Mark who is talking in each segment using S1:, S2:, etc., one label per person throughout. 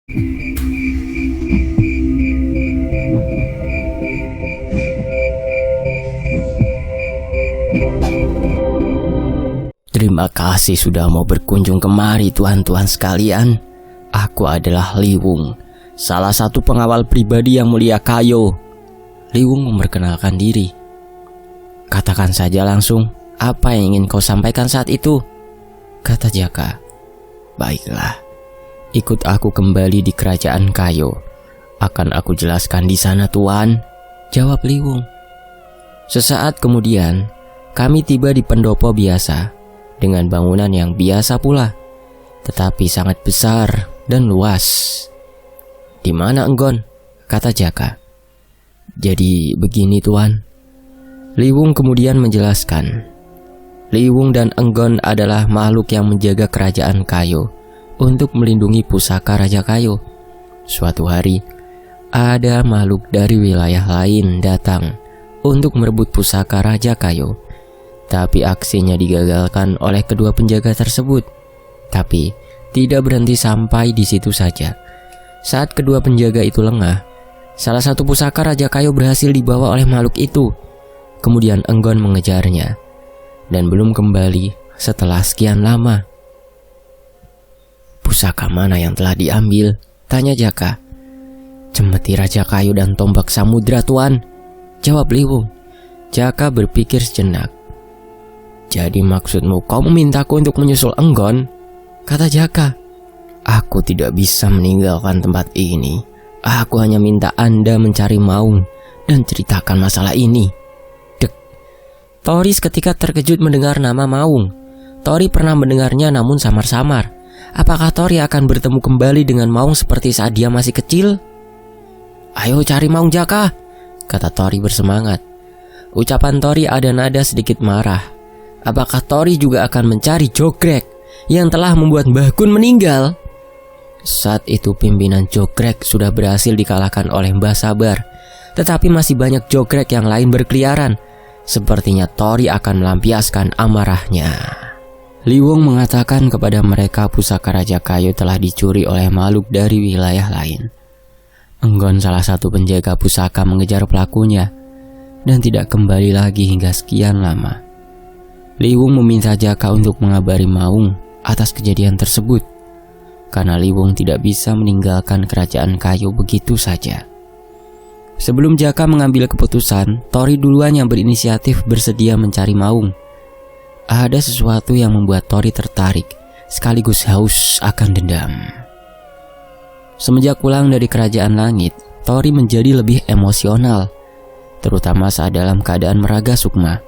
S1: Terima kasih sudah mau berkunjung kemari tuan-tuan sekalian. Aku adalah Liwung, salah satu pengawal pribadi yang mulia Kayo. Liwung memperkenalkan diri. Katakan saja langsung, apa yang ingin kau sampaikan saat itu? Kata Jaka. Baiklah, ikut aku kembali di kerajaan Kayo. Akan aku jelaskan di sana tuan, jawab Liwung. Sesaat kemudian, kami tiba di pendopo biasa, dengan bangunan yang biasa pula, tetapi sangat besar dan luas. Di mana Enggon? Kata Jaka. Jadi begini tuan. Liwung kemudian menjelaskan. Liwung dan Enggon adalah makhluk yang menjaga kerajaan Kayo untuk melindungi pusaka Raja Kayo. Suatu hari, ada makhluk dari wilayah lain datang untuk merebut pusaka Raja Kayo. Tapi aksinya digagalkan oleh kedua penjaga tersebut. Tapi tidak berhenti sampai di situ saja. Saat kedua penjaga itu lengah, salah satu pusaka Raja Kayo berhasil dibawa oleh makhluk itu. Kemudian Enggon mengejarnya dan belum kembali setelah sekian lama. Pusaka mana yang telah diambil? Tanya Jaka. Cemeti Raja Kayo dan tombak samudra tuan, jawab Liwung. Jaka berpikir sejenak. Jadi maksudmu kau memintaku untuk menyusul Enggon? Kata Jaka. Aku tidak bisa meninggalkan tempat ini. Aku hanya minta Anda mencari Maung dan ceritakan masalah ini. Dek. Tori seketika terkejut mendengar nama Maung. Tori pernah mendengarnya namun samar-samar. Apakah Tori akan bertemu kembali dengan Maung seperti saat dia masih kecil? Ayo cari Maung Jaka, kata Tori bersemangat. Ucapan Tori ada nada sedikit marah. Apakah Tori juga akan mencari Jogrek yang telah membuat Mbah Kun meninggal? Saat itu pimpinan Jogrek sudah berhasil dikalahkan oleh Mbah Sabar. Tetapi masih banyak Jogrek yang lain berkeliaran. Sepertinya Tori akan melampiaskan amarahnya. Liwung mengatakan kepada mereka pusaka Raja Kayo telah dicuri oleh makhluk dari wilayah lain. Enggon salah satu penjaga pusaka mengejar pelakunya dan tidak kembali lagi hingga sekian lama. Liwung meminta Jaka untuk mengabari Maung atas kejadian tersebut, karena Liwung tidak bisa meninggalkan kerajaan Kayo begitu saja. Sebelum Jaka mengambil keputusan, Tori duluan yang berinisiatif bersedia mencari Maung. Ada sesuatu yang membuat Tori tertarik, sekaligus haus akan dendam. Semenjak pulang dari kerajaan langit, Tori menjadi lebih emosional, terutama saat dalam keadaan meraga sukma.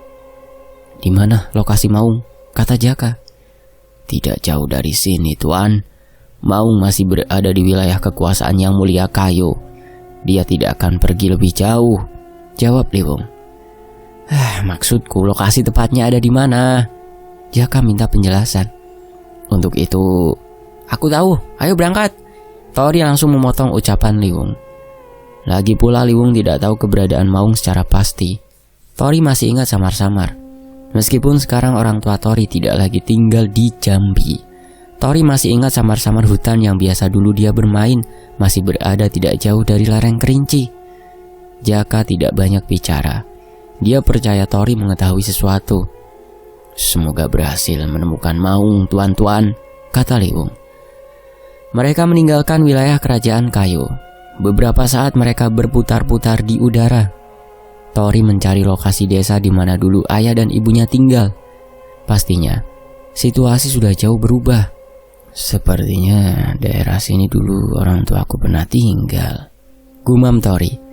S1: Di mana lokasi Maung? Kata Jaka. Tidak jauh dari sini tuan. Maung masih berada di wilayah kekuasaan yang mulia Kayo. Dia tidak akan pergi lebih jauh, jawab Liwung. Maksudku lokasi tepatnya ada di mana? Jaka minta penjelasan. Untuk itu, aku tahu, ayo berangkat. Tori langsung memotong ucapan Liwung. Lagi pula Liwung tidak tahu keberadaan Maung secara pasti. Tori masih ingat samar-samar. Meskipun sekarang orang tua Tori tidak lagi tinggal di Jambi, Tori masih ingat samar-samar hutan yang biasa dulu dia bermain masih berada tidak jauh dari lereng Kerinci. Jaka tidak banyak bicara. Dia percaya Tori mengetahui sesuatu. Semoga berhasil menemukan Maung tuan-tuan, kata Liwung. Mereka meninggalkan wilayah kerajaan Kayo. Beberapa saat mereka berputar-putar di udara. Tori mencari lokasi desa di mana dulu ayah dan ibunya tinggal. Pastinya, situasi sudah jauh berubah. Sepertinya daerah sini dulu orang tuaku pernah tinggal, gumam Tori.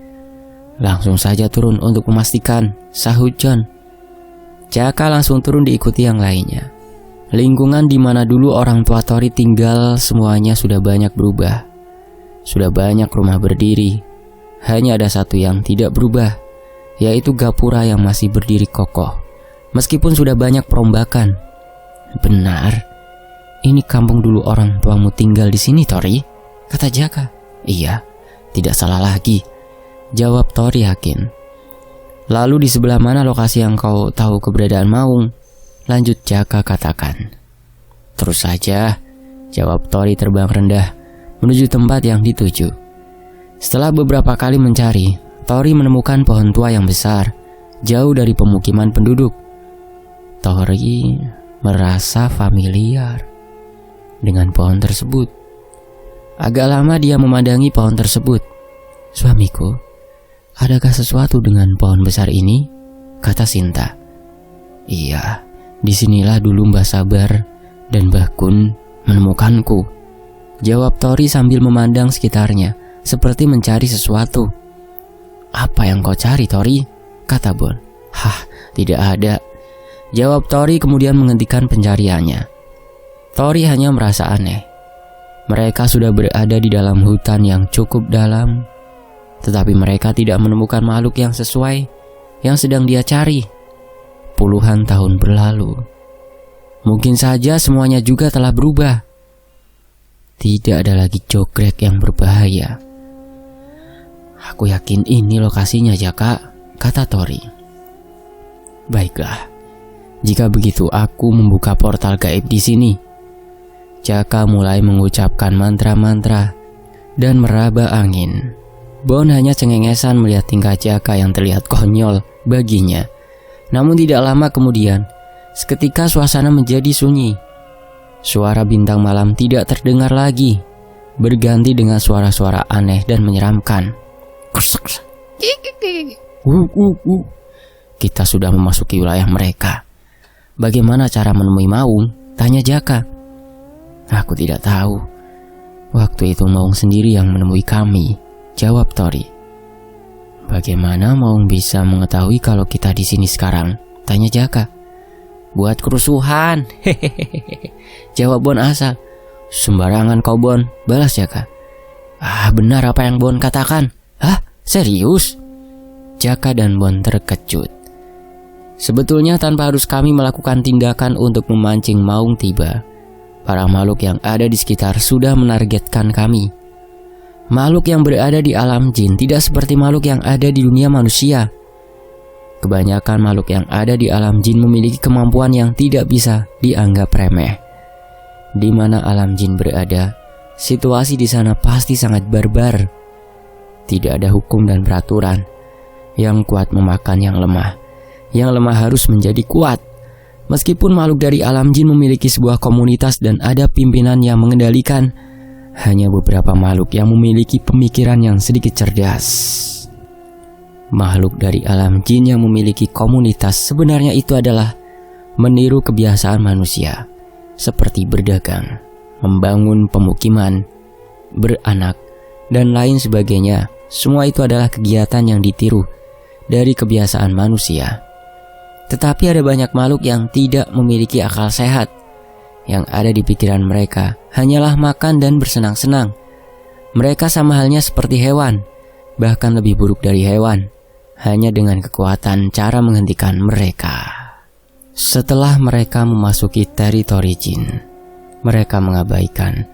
S1: Langsung saja turun untuk memastikan, sahut John. Jaka langsung turun diikuti yang lainnya. Lingkungan di mana dulu orang tua Tori tinggal semuanya sudah banyak berubah. Sudah banyak rumah berdiri. Hanya ada satu yang tidak berubah, yaitu gapura yang masih berdiri kokoh, meskipun sudah banyak perombakan. Benar, ini kampung dulu orang tuamu tinggal di sini, Tori, kata Jaka. Iya, tidak salah lagi, jawab Tori yakin. Lalu di sebelah mana lokasi yang kau tahu keberadaan Maung? Lanjut Jaka katakan. Terus saja, jawab Tori terbang rendah, menuju tempat yang dituju. Setelah beberapa kali mencari, Tori menemukan pohon tua yang besar, jauh dari pemukiman penduduk. Tori merasa familiar dengan pohon tersebut. Agak lama dia memandangi pohon tersebut. "Suamiku, adakah sesuatu dengan pohon besar ini?" kata Sinta. "Iya, disinilah dulu Mbah Sabar dan Mbah Kun menemukanku," jawab Tori sambil memandang sekitarnya, seperti mencari sesuatu. "Apa yang kau cari, Tori?" kata Bon. "Hah, tidak ada," jawab Tori kemudian menghentikan pencariannya. Tori hanya merasa aneh. Mereka sudah berada di dalam hutan yang cukup dalam, tetapi mereka tidak menemukan makhluk yang sesuai yang sedang dia cari. Puluhan tahun berlalu. Mungkin saja semuanya juga telah berubah. Tidak ada lagi jogrek yang berbahaya. "Aku yakin ini lokasinya, Jaka," kata Tori. "Baiklah, jika begitu aku membuka portal gaib di sini." Jaka mulai mengucapkan mantra-mantra dan meraba angin. Bon hanya cengengesan melihat tingkah Jaka yang terlihat konyol baginya. Namun tidak lama kemudian, seketika suasana menjadi sunyi. Suara bintang malam tidak terdengar lagi, berganti dengan suara-suara aneh dan menyeramkan. Kita sudah memasuki wilayah mereka. "Bagaimana cara menemui Maung?" tanya Jaka. "Aku tidak tahu. Waktu itu Maung sendiri yang menemui kami," jawab Tori. "Bagaimana Maung bisa mengetahui kalau kita di sini sekarang?" tanya Jaka. "Buat kerusuhan," hehehe, jawab Bon asal. "Sembarangan kau, Bon," balas Jaka. Benar apa yang Bon katakan." "Hah? Serius?" Jaka dan Bon terkejut. Sebetulnya tanpa harus kami melakukan tindakan untuk memancing Maung tiba, para makhluk yang ada di sekitar sudah menargetkan kami. Makhluk yang berada di alam jin tidak seperti makhluk yang ada di dunia manusia. Kebanyakan makhluk yang ada di alam jin memiliki kemampuan yang tidak bisa dianggap remeh. Di mana alam jin berada, situasi di sana pasti sangat barbar. Tidak ada hukum dan peraturan. Yang kuat memakan yang lemah. Yang lemah harus menjadi kuat. Meskipun makhluk dari alam jin memiliki sebuah komunitas dan ada pimpinan yang mengendalikan, hanya beberapa makhluk yang memiliki pemikiran yang sedikit cerdas. Makhluk dari alam jin yang memiliki komunitas sebenarnya itu adalah meniru kebiasaan manusia, seperti berdagang, membangun pemukiman, beranak, dan lain sebagainya. Semua itu adalah kegiatan yang ditiru dari kebiasaan manusia. Tetapi ada banyak makhluk yang tidak memiliki akal sehat. Yang ada di pikiran mereka hanyalah makan dan bersenang-senang. Mereka sama halnya seperti hewan, bahkan lebih buruk dari hewan, hanya dengan kekuatan cara menghentikan mereka. Setelah mereka memasuki teritori jin, mereka mengabaikan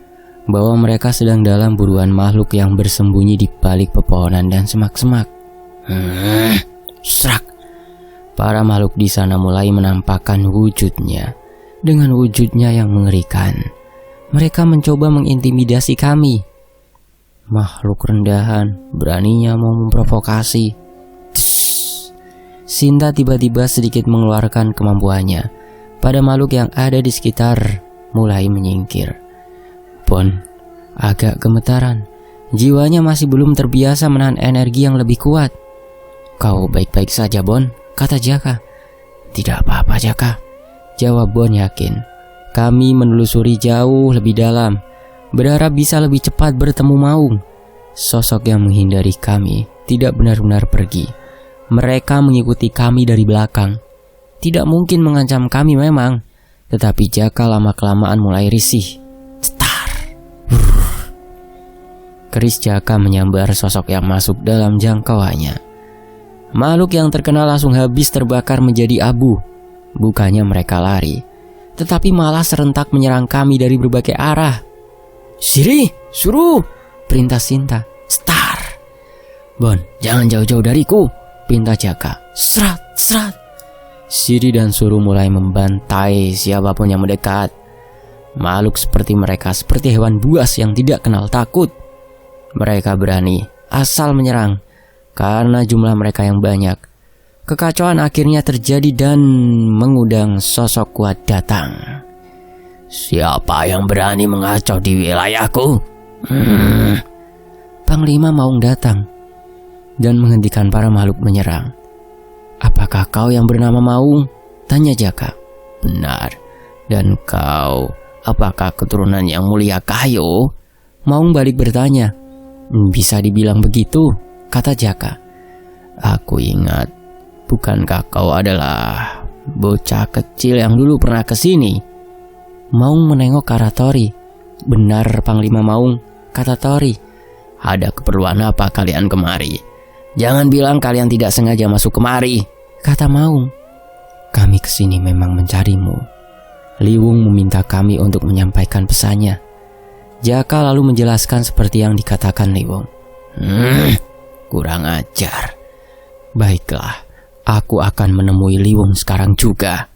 S1: bahwa mereka sedang dalam buruan makhluk yang bersembunyi di balik pepohonan dan semak-semak. Serak. Para makhluk di sana mulai menampakkan wujudnya. Dengan wujudnya yang mengerikan, mereka mencoba mengintimidasi kami. Makhluk rendahan, beraninya mau memprovokasi. Sinta tiba-tiba sedikit mengeluarkan kemampuannya. Pada makhluk yang ada di sekitar mulai menyingkir. Bon agak gemetaran. Jiwanya masih belum terbiasa menahan energi yang lebih kuat. "Kau baik-baik saja, Bon?" kata Jaka. "Tidak apa-apa, Jaka," jawab Bon yakin. "Kami menelusuri jauh lebih dalam, berharap bisa lebih cepat bertemu Maung." Sosok yang menghindari kami tidak benar-benar pergi. Mereka mengikuti kami dari belakang. Tidak mungkin mengancam kami memang, tetapi Jaka lama-kelamaan mulai risih. Cetar. Keris Jaka menyambar sosok yang masuk dalam jangkauannya. Makhluk yang terkenal langsung habis terbakar menjadi abu. Bukannya mereka lari, tetapi malah serentak menyerang kami dari berbagai arah. "Siri, suruh!" perintah Sinta. "Star!" "Bon, jangan jauh-jauh dariku!" pinta Jaka. "Serat, serat!" Siri dan Suruh mulai membantai siapapun yang mendekat. Makhluk seperti mereka seperti hewan buas yang tidak kenal takut. Mereka berani asal menyerang karena jumlah mereka yang banyak. Kekacauan akhirnya terjadi dan mengundang sosok kuat datang. Siapa yang berani mengacau di wilayahku? Panglima Maung datang dan menghentikan para makhluk menyerang. Apakah kau yang bernama Maung? Tanya Jaka. Benar. Dan kau, apakah keturunan yang mulia Kayo? Maung balik bertanya. Bisa dibilang begitu, kata Jaka. Aku ingat, bukankah kau adalah bocah kecil yang dulu pernah kesini? Maung menengok ke arah Tori. Benar Panglima Maung, kata Tori. Ada keperluan apa kalian kemari? Jangan bilang kalian tidak sengaja masuk kemari, kata Maung. Kami kesini memang mencarimu. Liwung meminta kami untuk menyampaikan pesannya. Jaka lalu menjelaskan seperti yang dikatakan Liwung. Kurang ajar. Baiklah, aku akan menemui Liwung sekarang juga,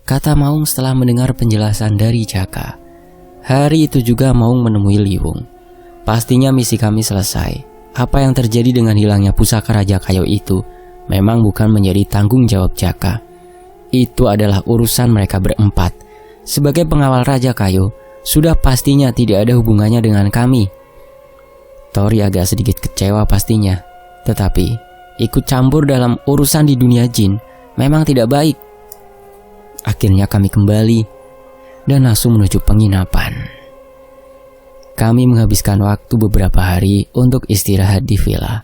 S1: kata Maung setelah mendengar penjelasan dari Jaka. Hari itu juga Maung menemui Liwung. Pastinya misi kami selesai. Apa yang terjadi dengan hilangnya pusaka Raja Kayo itu memang bukan menjadi tanggung jawab Jaka. Itu adalah urusan mereka berempat. Sebagai pengawal Raja Kayo, sudah pastinya tidak ada hubungannya dengan kami. Tori agak sedikit kecewa pastinya, tetapi ikut campur dalam urusan di dunia jin memang tidak baik. Akhirnya kami kembali dan langsung menuju penginapan. Kami menghabiskan waktu beberapa hari untuk istirahat di villa.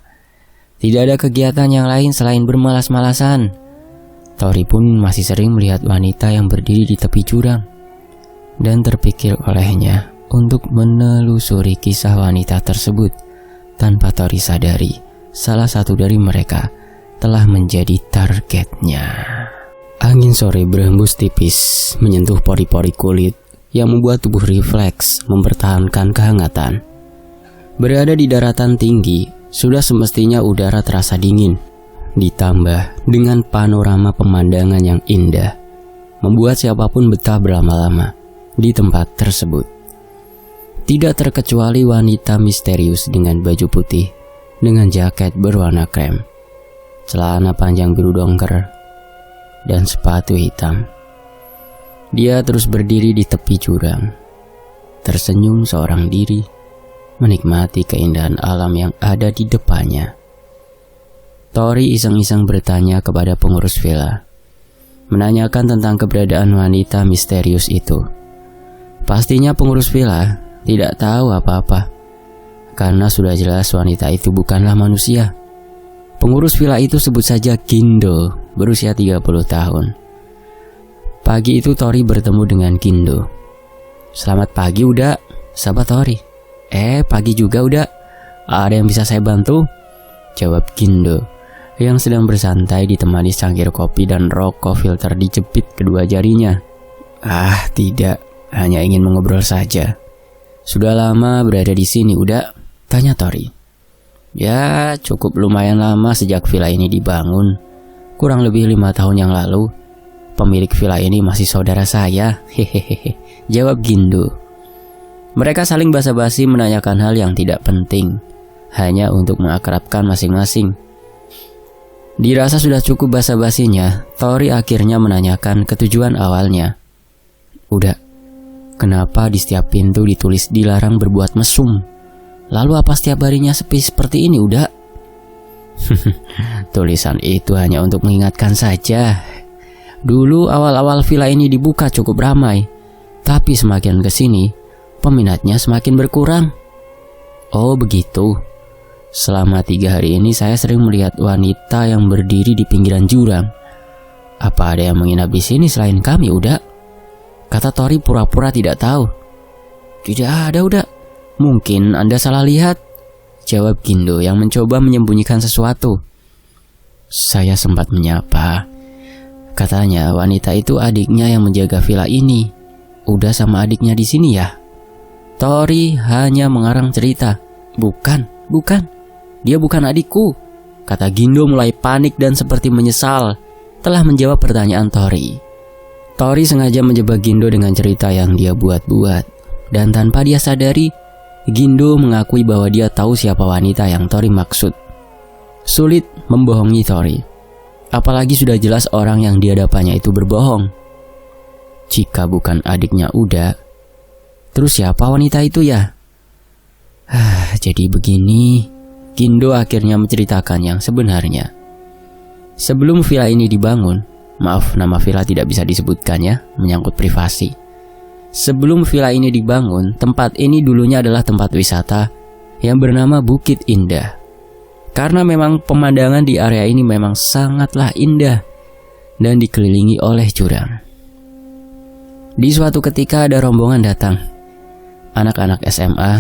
S1: Tidak ada kegiatan yang lain selain bermalas-malasan. Tori pun masih sering melihat wanita yang berdiri di tepi jurang. Dan terpikir olehnya untuk menelusuri kisah wanita tersebut. Tanpa Tori sadari, salah satu dari mereka telah menjadi targetnya. Angin sore berhembus tipis menyentuh pori-pori kulit yang membuat tubuh refleks mempertahankan kehangatan. Berada di daratan tinggi, sudah semestinya udara terasa dingin. Ditambah dengan panorama pemandangan yang indah, membuat siapapun betah berlama-lama di tempat tersebut. Tidak terkecuali wanita misterius dengan baju putih, dengan jaket berwarna krem, celana panjang biru dongker, dan sepatu hitam. Dia terus berdiri di tepi jurang, tersenyum seorang diri, menikmati keindahan alam yang ada di depannya. Tori iseng-iseng bertanya kepada pengurus villa, menanyakan tentang keberadaan wanita misterius itu. Pastinya pengurus villa tidak tahu apa-apa, karena sudah jelas wanita itu bukanlah manusia. Pengurus villa itu sebut saja Gindo, berusia 30 tahun. Pagi itu Tori bertemu dengan Gindo. Selamat pagi Uda, sahabat Tori. Pagi juga Uda. Ada yang bisa saya bantu? Jawab Gindo yang sedang bersantai ditemani cangkir kopi dan rokok filter dijepit kedua jarinya. Tidak, hanya ingin mengobrol saja. Sudah lama berada di sini Uda? Tanya Tori. Ya, cukup lumayan lama sejak villa ini dibangun. Kurang lebih 5 tahun yang lalu. Pemilik villa ini masih saudara saya. Hehehe, jawab Gindo. Mereka saling basa-basi menanyakan hal yang tidak penting, hanya untuk mengakrabkan masing-masing. Dirasa sudah cukup basa-basinya, Tori akhirnya menanyakan ketujuan awalnya. Udah, kenapa di setiap pintu ditulis dilarang berbuat mesum? Lalu apa setiap harinya sepi seperti ini Uda? Tulisan itu hanya untuk mengingatkan saja. Dulu awal-awal villa ini dibuka cukup ramai, tapi semakin kesini peminatnya semakin berkurang. Oh begitu. Selama 3 hari ini saya sering melihat wanita yang berdiri di pinggiran jurang. Apa ada yang menginap di sini selain kami Uda? Kata Tori pura-pura tidak tahu. Tidak ada Uda. Mungkin Anda salah lihat, jawab Gindo yang mencoba menyembunyikan sesuatu. Saya sempat menyapa. Katanya wanita itu adiknya yang menjaga villa ini. Udah sama adiknya di sini ya? Tori hanya mengarang cerita. Bukan. Dia bukan adikku, kata Gindo mulai panik dan seperti menyesal telah menjawab pertanyaan Tori. Tori sengaja menjebak Gindo dengan cerita yang dia buat-buat. Dan tanpa dia sadari, Gindo mengakui bahwa dia tahu siapa wanita yang Tori maksud. Sulit membohongi Tori, apalagi sudah jelas orang yang di hadapannya itu berbohong. Jika bukan adiknya Uda, terus siapa wanita itu ya? Jadi begini, Gindo akhirnya menceritakan yang sebenarnya. Sebelum villa ini dibangun, maaf nama villa tidak bisa disebutkan ya, menyangkut privasi. Sebelum villa ini dibangun, tempat ini dulunya adalah tempat wisata yang bernama Bukit Indah. Karena memang pemandangan di area ini memang sangatlah indah dan dikelilingi oleh jurang. Di suatu ketika ada rombongan datang, anak-anak SMA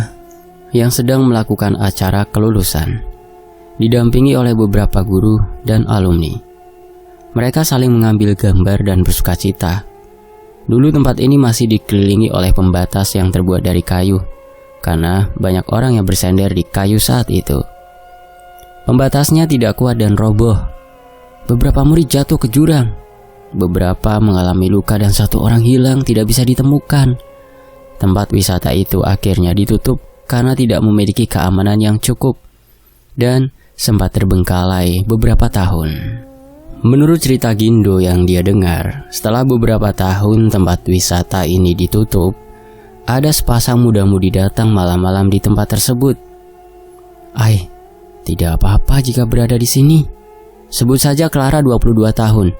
S1: yang sedang melakukan acara kelulusan, didampingi oleh beberapa guru dan alumni. Mereka saling mengambil gambar dan bersukacita. Dulu tempat ini masih dikelilingi oleh pembatas yang terbuat dari kayu, karena banyak orang yang bersender di kayu saat itu. Pembatasnya tidak kuat dan roboh. Beberapa murid jatuh ke jurang. Beberapa mengalami luka dan satu orang hilang tidak bisa ditemukan. Tempat wisata itu akhirnya ditutup karena tidak memiliki keamanan yang cukup dan sempat terbengkalai beberapa tahun. Menurut cerita Gindo yang dia dengar, setelah beberapa tahun tempat wisata ini ditutup, ada sepasang muda-mudi datang malam-malam di tempat tersebut. Tidak apa-apa jika berada di sini. Sebut saja Clara 22 tahun.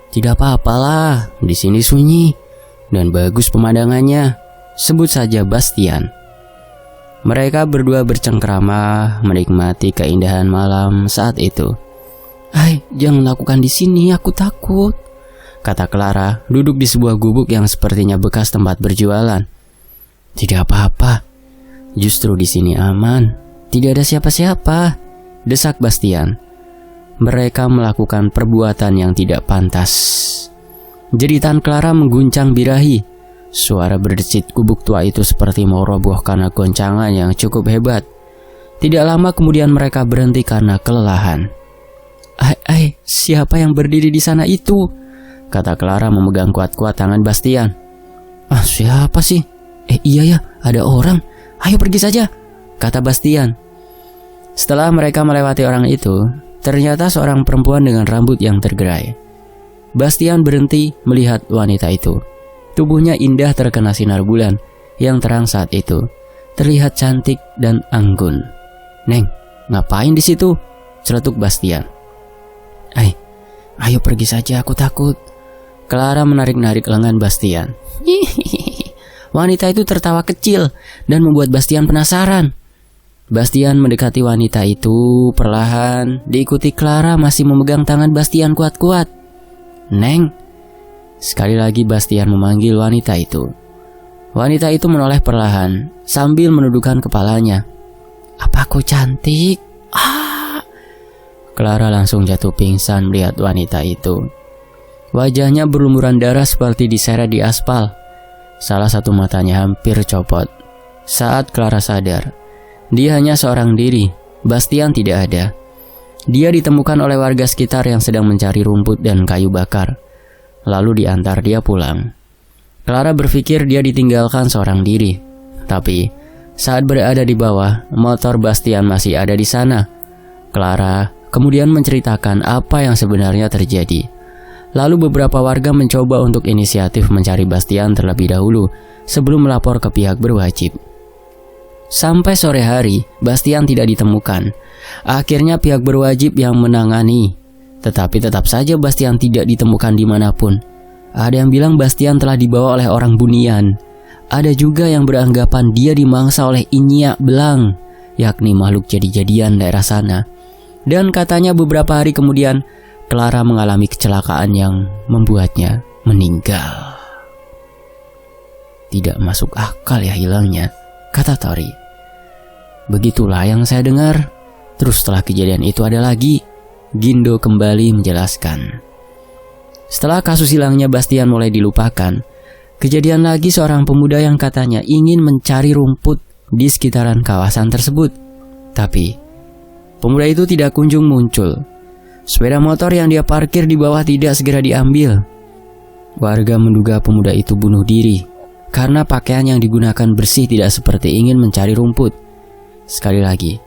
S1: Tidak apa-apalah, di sini sunyi dan bagus pemandangannya. Sebut saja Bastian. Mereka berdua bercengkrama menikmati keindahan malam saat itu. Jangan lakukan di sini, aku takut, kata Clara, duduk di sebuah gubuk yang sepertinya bekas tempat berjualan. Tidak apa-apa, justru di sini aman, tidak ada siapa-siapa, desak Bastian. Mereka melakukan perbuatan yang tidak pantas. Jeritan Clara mengguncang birahi. Suara berdecit gubuk tua itu seperti mau roboh karena goncangan yang cukup hebat. Tidak lama kemudian mereka berhenti karena kelelahan. Siapa yang berdiri di sana itu? Kata Clara memegang kuat-kuat tangan Bastian. Siapa sih? Iya ya, ada orang. Ayo pergi saja, kata Bastian. Setelah mereka melewati orang itu, ternyata seorang perempuan dengan rambut yang tergerai. Bastian berhenti melihat wanita itu. Tubuhnya indah terkena sinar bulan yang terang saat itu. Terlihat cantik dan anggun. Neng, ngapain di situ? Celetuk Bastian. Ayo pergi saja, aku takut. Clara menarik-narik lengan Bastian. Wanita itu tertawa kecil dan membuat Bastian penasaran. Bastian mendekati wanita itu perlahan, diikuti Clara masih memegang tangan Bastian kuat-kuat. Neng. Sekali lagi Bastian memanggil wanita itu. Wanita itu menoleh perlahan sambil menundukkan kepalanya. Apa aku cantik? Clara langsung jatuh pingsan melihat wanita itu. Wajahnya berlumuran darah seperti diseret di aspal. Salah satu matanya hampir copot. Saat Clara sadar, dia hanya seorang diri, Bastian tidak ada. Dia ditemukan oleh warga sekitar yang sedang mencari rumput dan kayu bakar. Lalu diantar dia pulang. Clara berpikir dia ditinggalkan seorang diri. Tapi saat berada di bawah, motor Bastian masih ada di sana. Clara kemudian menceritakan apa yang sebenarnya terjadi. Lalu beberapa warga mencoba untuk inisiatif mencari Bastian terlebih dahulu sebelum melapor ke pihak berwajib. Sampai sore hari, Bastian tidak ditemukan. Akhirnya pihak berwajib yang menangani. Tetapi tetap saja Bastian tidak ditemukan dimanapun. Ada yang bilang Bastian telah dibawa oleh orang Bunian. Ada juga yang beranggapan dia dimangsa oleh Inyak Belang, yakni makhluk jadi-jadian daerah sana. Dan katanya beberapa hari kemudian Clara mengalami kecelakaan yang membuatnya meninggal. Tidak masuk akal ya hilangnya, kata Tori. Begitulah yang saya dengar. Terus setelah kejadian itu ada lagi, Gindo kembali menjelaskan. Setelah kasus hilangnya Bastian mulai dilupakan, kejadian lagi seorang pemuda yang katanya ingin mencari rumput di sekitaran kawasan tersebut. Tapi pemuda itu tidak kunjung muncul. Sepeda motor yang dia parkir di bawah tidak segera diambil. Warga menduga pemuda itu bunuh diri karena pakaian yang digunakan bersih tidak seperti ingin mencari rumput. Sekali lagi,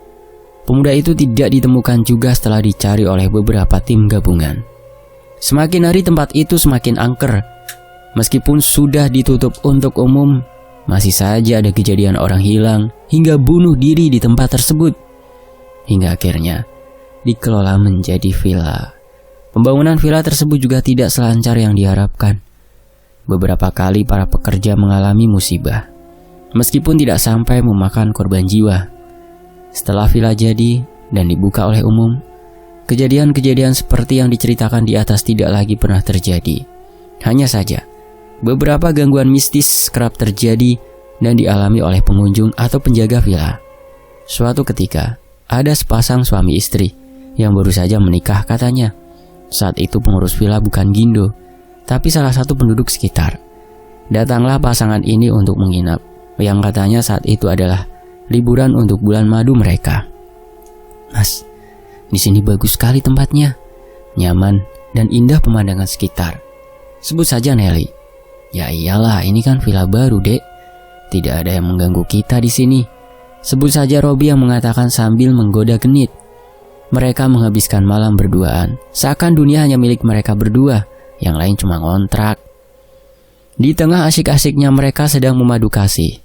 S1: pemuda itu tidak ditemukan juga setelah dicari oleh beberapa tim gabungan. Semakin hari tempat itu semakin angker. Meskipun sudah ditutup untuk umum, masih saja ada kejadian orang hilang hingga bunuh diri di tempat tersebut. Hingga akhirnya dikelola menjadi villa. Pembangunan villa tersebut juga tidak selancar yang diharapkan. Beberapa kali para pekerja mengalami musibah, meskipun tidak sampai memakan korban jiwa. Setelah villa jadi dan dibuka oleh umum, kejadian-kejadian seperti yang diceritakan di atas tidak lagi pernah terjadi. Hanya saja, beberapa gangguan mistis kerap terjadi dan dialami oleh pengunjung atau penjaga villa. Suatu ketika, ada sepasang suami istri yang baru saja menikah katanya. Saat itu pengurus villa bukan Gindo, tapi salah satu penduduk sekitar. Datanglah pasangan ini untuk menginap, yang katanya saat itu adalah liburan untuk bulan madu mereka. Mas, di sini bagus sekali tempatnya, nyaman dan indah pemandangan sekitar. Sebut saja Nelly. Ya iyalah, ini kan villa baru, Dek. Tidak ada yang mengganggu kita di sini. Sebut saja Robi yang mengatakan sambil menggoda genit. Mereka menghabiskan malam berduaan, seakan dunia hanya milik mereka berdua, yang lain cuma ngontrak. Di tengah asik-asiknya mereka sedang memadu kasih,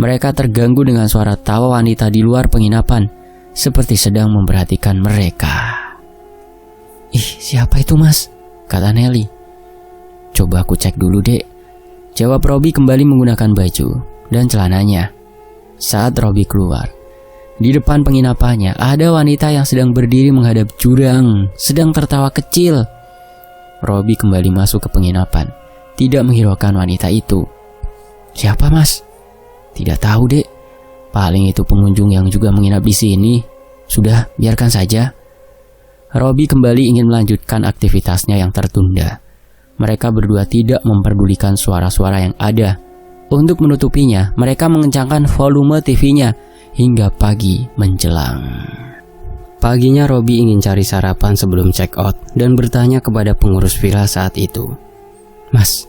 S1: mereka terganggu dengan suara tawa wanita di luar penginapan, seperti sedang memperhatikan mereka. Ih, siapa itu mas? Kata Nelly. Coba aku cek dulu dek, jawab Robi kembali menggunakan baju dan celananya. Saat Robi keluar, di depan penginapannya ada wanita yang sedang berdiri menghadap jurang, sedang tertawa kecil. Robi kembali masuk ke penginapan, tidak menghiraukan wanita itu. Siapa mas? Tidak tahu dek, paling itu pengunjung yang juga menginap di sini. Sudah, biarkan saja. Robi kembali ingin melanjutkan aktivitasnya yang tertunda. Mereka berdua tidak memperdulikan suara-suara yang ada. Untuk menutupinya, mereka mengencangkan volume TV-nya hingga pagi menjelang. Paginya Robi ingin cari sarapan sebelum check out dan bertanya kepada pengurus villa saat itu. Mas,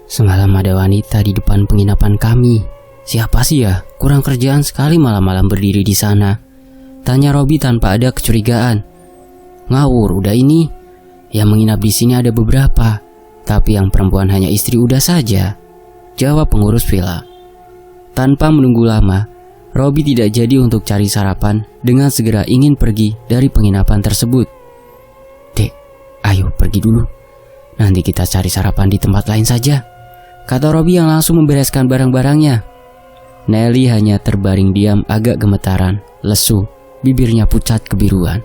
S1: semalam ada wanita di depan penginapan kami. Siapa sih ya? Kurang kerjaan sekali malam-malam berdiri di sana. Tanya Robi tanpa ada kecurigaan. Ngawur, udah ini. Yang menginap di sini ada beberapa, tapi yang perempuan hanya istri udah saja, jawab pengurus villa. Tanpa menunggu lama, Robi tidak jadi untuk cari sarapan dengan segera ingin pergi dari penginapan tersebut. Dek, ayo pergi dulu. Nanti kita cari sarapan di tempat lain saja, kata Robi yang langsung membereskan barang-barangnya. Nelly hanya terbaring diam agak gemetaran, lesu, bibirnya pucat kebiruan.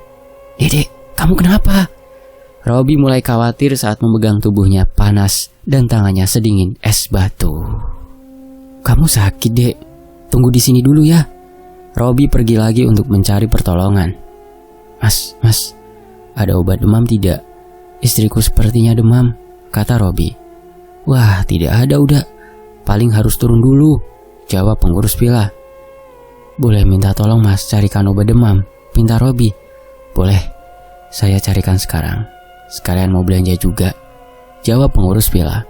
S1: Dek, kamu kenapa? Robi mulai khawatir saat memegang tubuhnya panas dan tangannya sedingin es batu. Kamu sakit dek, tunggu di sini dulu ya. Robi pergi lagi untuk mencari pertolongan. Mas, ada obat demam tidak? Istriku sepertinya demam, kata Robi. Wah, tidak ada udah. Paling harus turun dulu, jawab pengurus villa. Boleh minta tolong mas carikan obat demam, pinta Robi. Boleh, saya carikan sekarang. Sekalian mau belanja juga, jawab pengurus villa.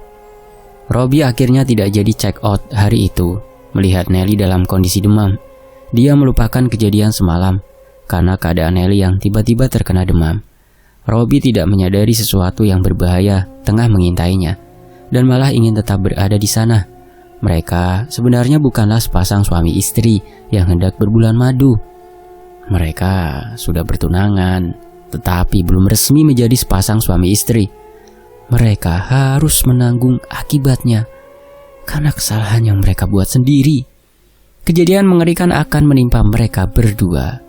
S1: Robi akhirnya tidak jadi check out hari itu. Melihat Nelly dalam kondisi demam, dia melupakan kejadian semalam karena keadaan Nelly yang tiba-tiba terkena demam. Robi tidak menyadari sesuatu yang berbahaya tengah mengintainya dan malah ingin tetap berada di sana. Mereka sebenarnya bukanlah sepasang suami istri yang hendak berbulan madu. Mereka sudah bertunangan, tetapi belum resmi menjadi sepasang suami istri. Mereka harus menanggung akibatnya karena kesalahan yang mereka buat sendiri. Kejadian mengerikan akan menimpa mereka berdua.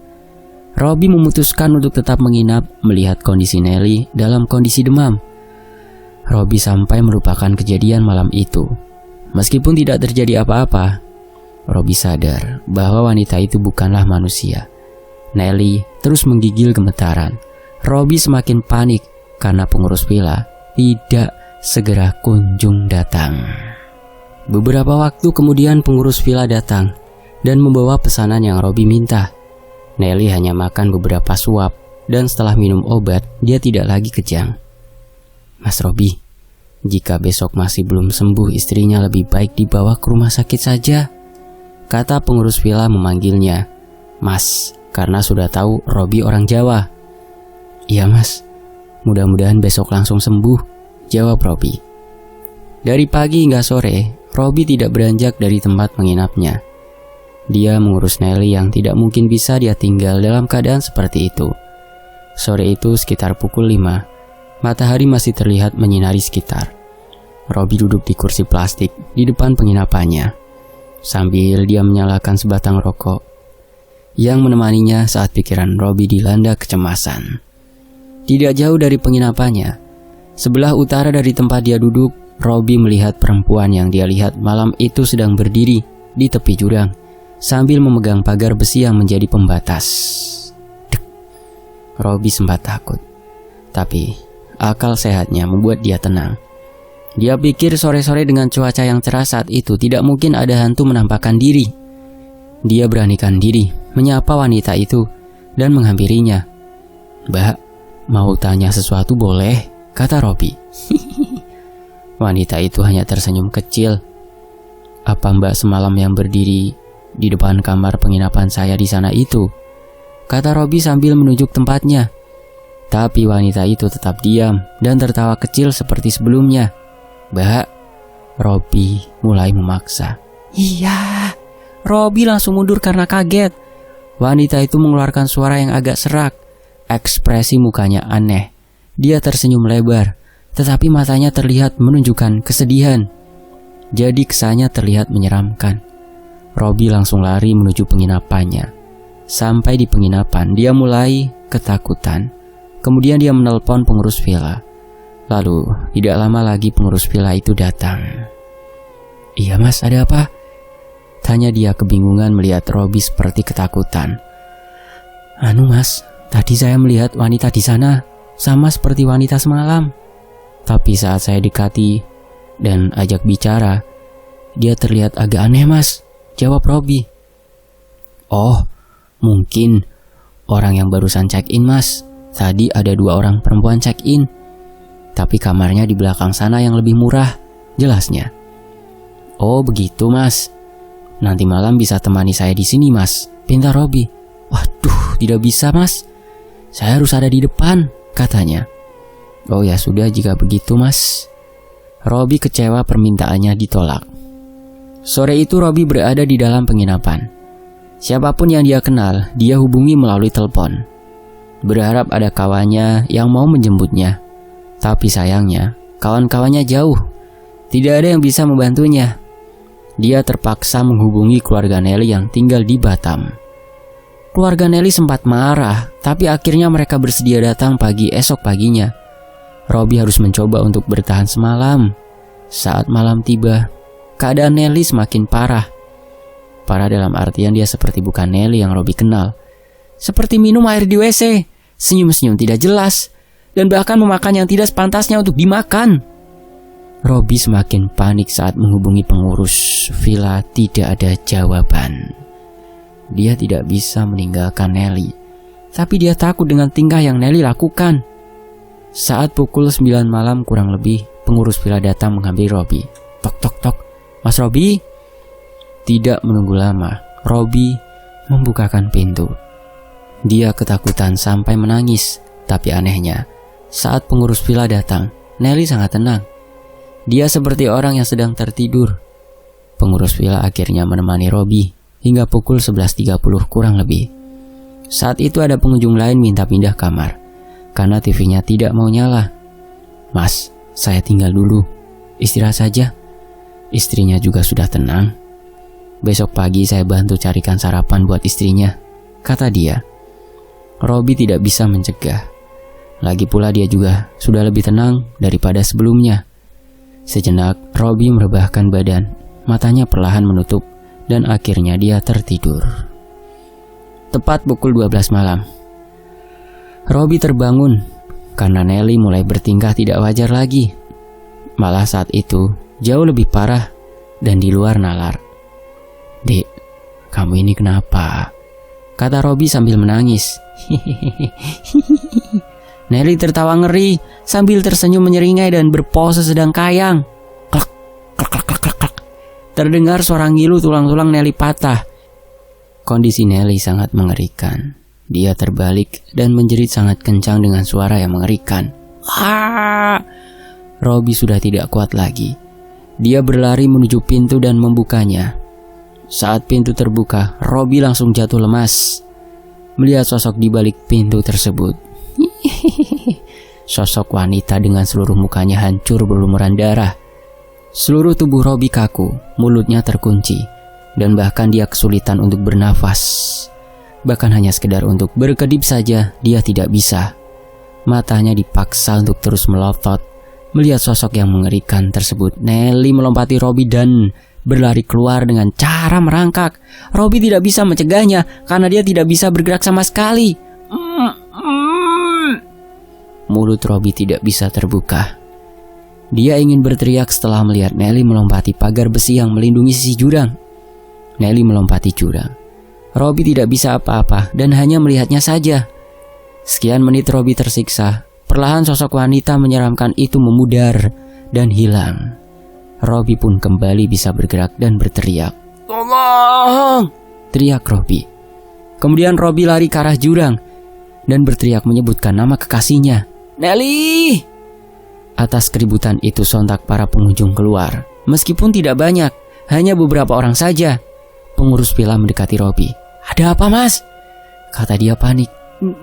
S1: Robi memutuskan untuk tetap menginap melihat kondisi Nelly dalam kondisi demam. Robi sampai melupakan kejadian malam itu. Meskipun tidak terjadi apa-apa, Robi sadar bahwa wanita itu bukanlah manusia. Nelly terus menggigil gemetaran. Robi semakin panik karena pengurus villa tidak segera kunjung datang. Beberapa waktu kemudian pengurus villa datang dan membawa pesanan yang Robi minta. Nelly hanya makan beberapa suap dan setelah minum obat dia tidak lagi kejang. Mas Robi, Jika besok masih belum sembuh, istrinya lebih baik dibawa ke rumah sakit saja, kata pengurus villa memanggilnya Mas, karena sudah tahu Robi orang Jawa. Iya Mas, mudah-mudahan besok langsung sembuh, jawab Robi. Dari pagi hingga sore, Robi tidak beranjak dari tempat menginapnya. Dia mengurus Nelly yang tidak mungkin bisa dia tinggal dalam keadaan seperti itu. Sore itu sekitar pukul 5, matahari masih terlihat menyinari sekitar. Robi duduk di kursi plastik di depan penginapannya, sambil dia menyalakan sebatang rokok yang menemaninya saat pikiran Robi dilanda kecemasan. Tidak jauh dari penginapannya, sebelah utara dari tempat dia duduk, Robi melihat perempuan yang dia lihat malam itu sedang berdiri di tepi jurang sambil memegang pagar besi yang menjadi pembatas. Dek. Robi sempat takut, tapi akal sehatnya membuat dia tenang. Dia pikir sore-sore dengan cuaca yang cerah saat itu tidak mungkin ada hantu menampakkan diri. Dia beranikan diri menyapa wanita itu dan menghampirinya. Mbak, mau tanya sesuatu boleh? Kata Robi. Wanita itu hanya tersenyum kecil. Apa Mbak semalam yang berdiri di depan kamar penginapan saya di sana itu? Kata Robi sambil menunjuk tempatnya. Tapi wanita itu tetap diam dan tertawa kecil seperti sebelumnya. Mbak, Robi mulai memaksa. Iya. Robi langsung mundur karena kaget. Wanita itu mengeluarkan suara yang agak serak. Ekspresi mukanya aneh. Dia tersenyum lebar, tetapi matanya terlihat menunjukkan kesedihan. Jadi kesannya terlihat menyeramkan. Robi langsung lari menuju penginapannya. Sampai di penginapan, dia mulai ketakutan. Kemudian dia menelpon pengurus villa. Lalu, tidak lama lagi pengurus villa itu datang. Iya Mas, ada apa? Tanya dia kebingungan melihat Robi seperti ketakutan. Anu Mas, tadi saya melihat wanita di sana, sama seperti wanita semalam. Tapi saat saya dekati dan ajak bicara, dia terlihat agak aneh Mas, jawab Robi. Oh, mungkin orang yang barusan check-in Mas. Tadi ada 2 orang perempuan check-in. Tapi kamarnya di belakang sana yang lebih murah, jelasnya. Oh begitu Mas. Nanti malam bisa temani saya di sini Mas, pinta Robi. Waduh, tidak bisa Mas. Saya harus ada di depan, katanya. Oh ya sudah jika begitu Mas. Robi kecewa permintaannya ditolak. Sore itu Robi berada di dalam penginapan. Siapapun yang dia kenal, dia hubungi melalui telepon. Berharap ada kawannya yang mau menjemputnya. Tapi sayangnya, kawan-kawannya jauh. Tidak ada yang bisa membantunya. Dia terpaksa menghubungi keluarga Nelly yang tinggal di Batam. Keluarga Nelly sempat marah, tapi akhirnya mereka bersedia datang pagi esok paginya. Robi harus mencoba untuk bertahan semalam. Saat malam tiba, keadaan Nelly semakin parah. Parah dalam artian dia seperti bukan Nelly yang Robi kenal. Seperti minum air di WC, senyum-senyum tidak jelas, dan bahkan memakan yang tidak sepantasnya untuk dimakan. Robi semakin panik saat menghubungi pengurus villa, tidak ada jawaban. Dia tidak bisa meninggalkan Nelly, tapi dia takut dengan tingkah yang Nelly lakukan. Saat pukul 9 malam kurang lebih, pengurus villa datang menghampiri Robi. Tok tok tok, Mas Robi? Tidak menunggu lama, Robi membukakan pintu. Dia ketakutan sampai menangis, tapi anehnya, saat pengurus villa datang, Nelly sangat tenang. Dia seperti orang yang sedang tertidur. Pengurus villa akhirnya menemani Robi hingga pukul 11.30 kurang lebih. Saat itu ada pengunjung lain minta pindah kamar karena TV-nya tidak mau nyala. Mas, saya tinggal dulu, istirahat saja. Istrinya juga sudah tenang. Besok pagi saya bantu carikan sarapan buat istrinya, kata dia. Robi tidak bisa mencegah. Lagi pula dia juga sudah lebih tenang daripada sebelumnya. Sejenak Robi merebahkan badan, matanya perlahan menutup dan akhirnya dia tertidur. Tepat pukul 12 malam, Robi terbangun karena Nelly mulai bertingkah tidak wajar lagi. Malah saat itu jauh lebih parah dan di luar nalar. Dek, kamu ini kenapa? Kata Robi sambil menangis. Nelly tertawa ngeri sambil tersenyum menyeringai dan berpose sedang kayang. Klak, klak, klak, klak, klak, klak. Terdengar suara ngilu tulang-tulang Nelly patah. Kondisi Nelly sangat mengerikan. Dia terbalik dan menjerit sangat kencang dengan suara yang mengerikan. Ah! Robi sudah tidak kuat lagi. Dia berlari menuju pintu dan membukanya. Saat pintu terbuka, Robi langsung jatuh lemas melihat sosok di balik pintu tersebut. Sosok wanita dengan seluruh mukanya hancur berlumuran darah. Seluruh tubuh Robi kaku, mulutnya terkunci, dan bahkan dia kesulitan untuk bernafas. Bahkan hanya sekedar untuk berkedip saja dia tidak bisa. Matanya dipaksa untuk terus melotot melihat sosok yang mengerikan tersebut. Nelly melompati Robi dan berlari keluar dengan cara merangkak. Robi tidak bisa mencegahnya karena dia tidak bisa bergerak sama sekali. Mulut Robi tidak bisa terbuka. Dia ingin berteriak setelah melihat Nelly melompati pagar besi yang melindungi sisi jurang. Nelly melompati jurang. Robi tidak bisa apa-apa dan hanya melihatnya saja. Sekian menit Robi tersiksa. Perlahan sosok wanita menyeramkan itu memudar dan hilang. Robi pun kembali bisa bergerak dan berteriak. "Tolong!" teriak Robi. Kemudian Robi lari ke arah jurang dan berteriak menyebutkan nama kekasihnya, "Nelly!" Atas keributan itu sontak para pengunjung keluar. Meskipun tidak banyak, hanya beberapa orang saja. Pengurus villa mendekati Robi. "Ada apa, Mas?" kata dia panik.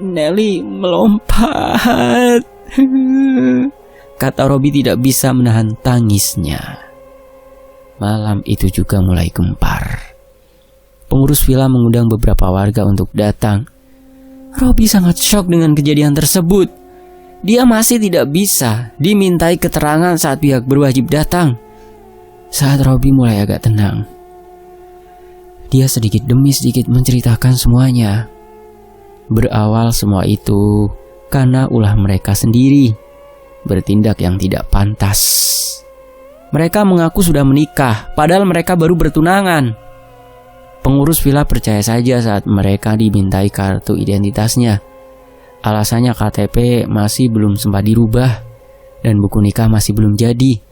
S1: "Nelly melompat," kata Robi tidak bisa menahan tangisnya. Malam itu juga mulai gempar. Pengurus villa mengundang beberapa warga untuk datang. Robi sangat syok dengan kejadian tersebut. Dia masih tidak bisa dimintai keterangan saat pihak berwajib datang. Saat Robi mulai agak tenang, dia sedikit demi sedikit menceritakan semuanya. Berawal semua itu karena ulah mereka sendiri bertindak yang tidak pantas. Mereka mengaku sudah menikah, padahal mereka baru bertunangan. Pengurus villa percaya saja saat mereka dimintai kartu identitasnya. Alasannya KTP masih belum sempat dirubah dan buku nikah masih belum jadi.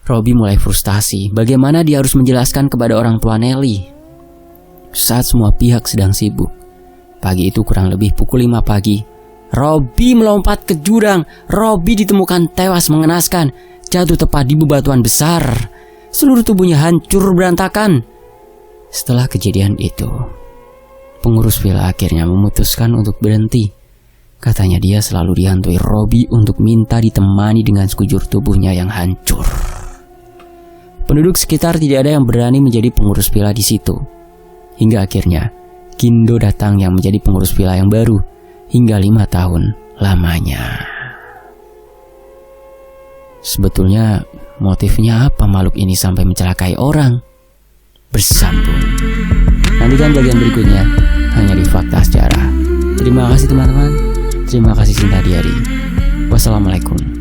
S1: Robi mulai frustasi. Bagaimana dia harus menjelaskan kepada orang tua Nelly saat semua pihak sedang sibuk. Pagi itu kurang lebih pukul 5 pagi, Robi melompat ke jurang. Robi ditemukan tewas mengenaskan, jatuh tepat di bebatuan besar. Seluruh tubuhnya hancur berantakan. Setelah kejadian itu, pengurus villa akhirnya memutuskan untuk berhenti. Katanya dia selalu dihantui Robi untuk minta ditemani dengan sekujur tubuhnya yang hancur. Penduduk sekitar tidak ada yang berani menjadi pengurus villa di situ. Hingga akhirnya Kindo datang yang menjadi pengurus villa yang baru hingga 5 tahun lamanya. Sebetulnya motifnya apa makhluk ini sampai mencelakai orang? Bersambung. Nantikan bagian berikutnya hanya di Fakta Sejarah. Terima kasih teman-teman. Terima kasih Sinta Diari. Wassalamualaikum.